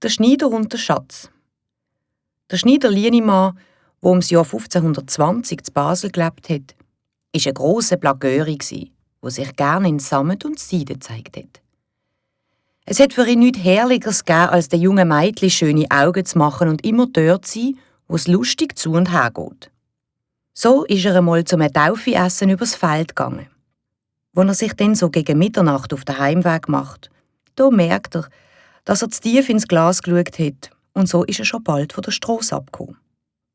Der Schneider und der Schatz. Der Schneider Lienimann, der im Jahr 1520 zu Basel gelebt hat, war ein grosser Plagöri, der sich gerne in Sammet und Seide gezeigt hat. Es hat für ihn nichts Herrlicheres gegeben, als den jungen Mädchen schöne Augen zu machen und immer dort zu sein, wo es lustig zu und her geht. So ist er einmal zum Taufeessen übers Feld gegangen. Als er sich dann so gegen Mitternacht auf den Heimweg macht, da merkt er, dass er zu tief ins Glas geschaut hat und so ist er schon bald von der Strasse abgekommen.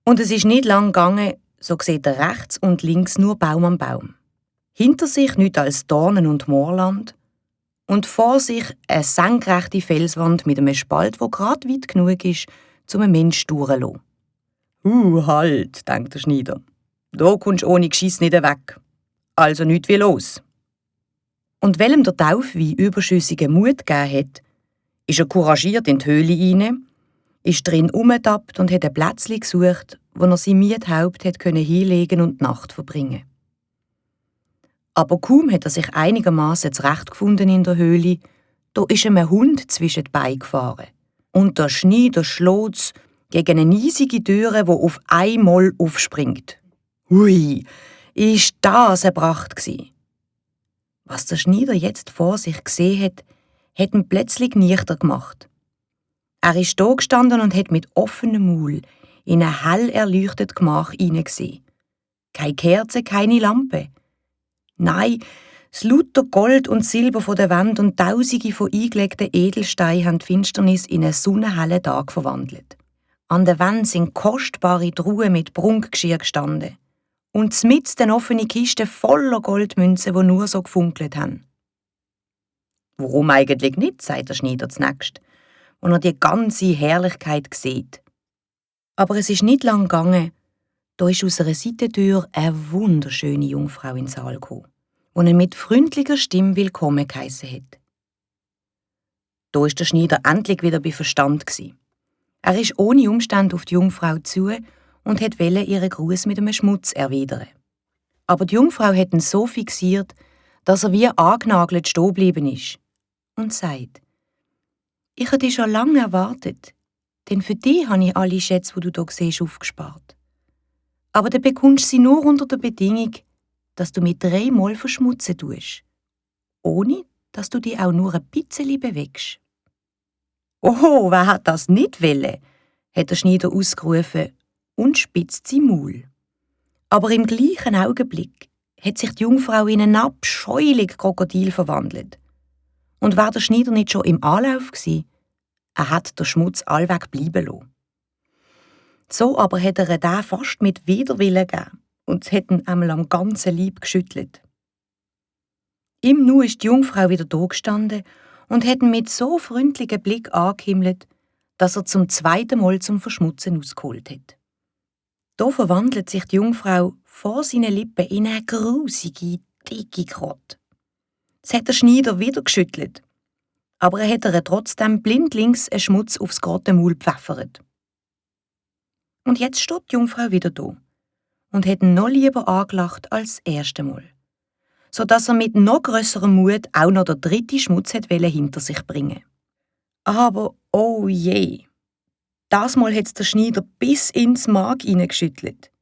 Und es ist nicht lang gegangen, so sieht er rechts und links nur Baum an Baum. Hinter sich nichts als Dornen und Moorland und vor sich eine senkrechte Felswand mit einem Spalt, der gerade weit genug ist, um einen Mensch durchzulassen. Halt, denkt der Schneider. Da kommst du ohne Geschiss nicht weg. Also nichts wie los. Und weil ihm der Taufwein überschüssigen Mut gegeben hat, ist er couragiert in die Höhle rein, ist drin umgetappt und hat ein Plätzchen gesucht, wo er sein Miethaupt hinlegen und die Nacht verbringen. Aber kaum hat er sich einigermaßen zurechtgefunden in der Höhle, da ist ihm ein Hund zwischen die Beine gefahren. Und der Schneider schlägt's gegen eine riesige Türe, die auf einmal aufspringt. Hui, ist das eine Pracht gsi. Was der Schneider jetzt vor sich gesehen hat ihn plötzlich nüchtern gemacht. Er ist da gestanden und hat mit offenem Maul in ein hell erleuchtetes Gemach hineingesehen. Keine Kerze, keine Lampe. Nein, das lauter Gold und Silber von der Wand und Tausende von eingelegten Edelsteinen haben die Finsternis in einen sonnenhellen Tag verwandelt. An der Wand sind kostbare Truhen mit Prunkgeschirr gestanden. Und mitten offene Kisten voller Goldmünzen, die nur so gefunkelt haben. Warum eigentlich nicht, sagt der Schneider zunächst, als er die ganze Herrlichkeit sieht. Aber es ist nicht lang gegangen, da ist aus einer Seitentür eine wunderschöne Jungfrau in den Saal gekommen, die ihn mit freundlicher Stimme willkommen geheissen hat. Da war der Schneider endlich wieder bei Verstand. Er ist ohne Umstände auf die Jungfrau zu und wollte ihren Gruß mit einem Schmutz erwidern. Aber die Jungfrau hat ihn so fixiert, dass er wie angenagelt stehen geblieben ist und sagt: «Ich habe dich schon lange erwartet, denn für dich habe ich alle Schätze, die du hier siehst, aufgespart. Aber du bekommst sie nur unter der Bedingung, dass du mich 3 Mal verschmutzen tust, ohne dass du dich auch nur ein bisschen bewegst.» «Oh, wer hat das nicht wollen?» hat der Schneider ausgerufen und spitzt sein Maul. Aber im gleichen Augenblick hat sich die Jungfrau in ein abscheuliches Krokodil verwandelt. Und war der Schneider nicht schon im Anlauf gsi, er hat den Schmutz allweg bleiben lassen. So aber hat er den fast mit Widerwillen gegeben und hat ihn einmal am ganzen Leib geschüttelt. Im Nu ist die Jungfrau wieder da gestanden und hat ihn mit so freundlichem Blick angehimmelt, dass er zum 2. Mal zum Verschmutzen ausgeholt hat. Da verwandelt sich die Jungfrau vor seinen Lippen in eine grusige, dicke Krotte. Das hat der Schneider wieder geschüttelt, aber er hat ihr trotzdem blindlings einen Schmutz aufs Grottenmaul gepfeffert. Und jetzt steht die Jungfrau wieder da und hat ihn noch lieber angelacht als das erste Mal, sodass er mit noch grösserem Mut auch noch den 3. Schmutz hinter sich bringen. Aber oh je! Das Mal hat der Schneider bis ins Mark hineingeschüttelt.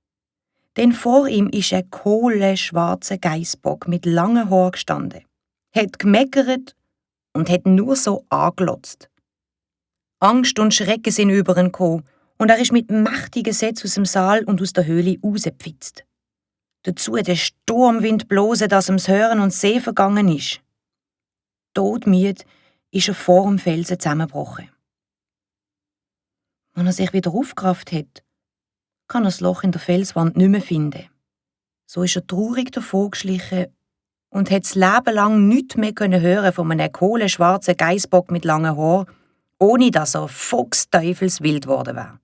Denn vor ihm ist ein kohlenschwarzer Geissbock mit langen Haaren gestanden, hat gemeckert und hat nur so anglotzt. Angst und Schrecken sind über ihn gekommen und er ist mit mächtigen Sätzen aus dem Saal und aus der Höhle rausgepfitzt. Dazu der Sturmwind blosen, dass ihm das Hören und Sehen vergangen ist. Todmüde ist er vor dem Felsen zusammengebrochen. Wenn er sich wieder aufgerafft hat, kann er das Loch in der Felswand nicht mehr finden. So ist er traurig davongeschlichen und hat das Leben lang nichts mehr hören von einem kohlenschwarzen Geissbock mit langen Haaren, ohne dass er fuchsteufelswild geworden wäre.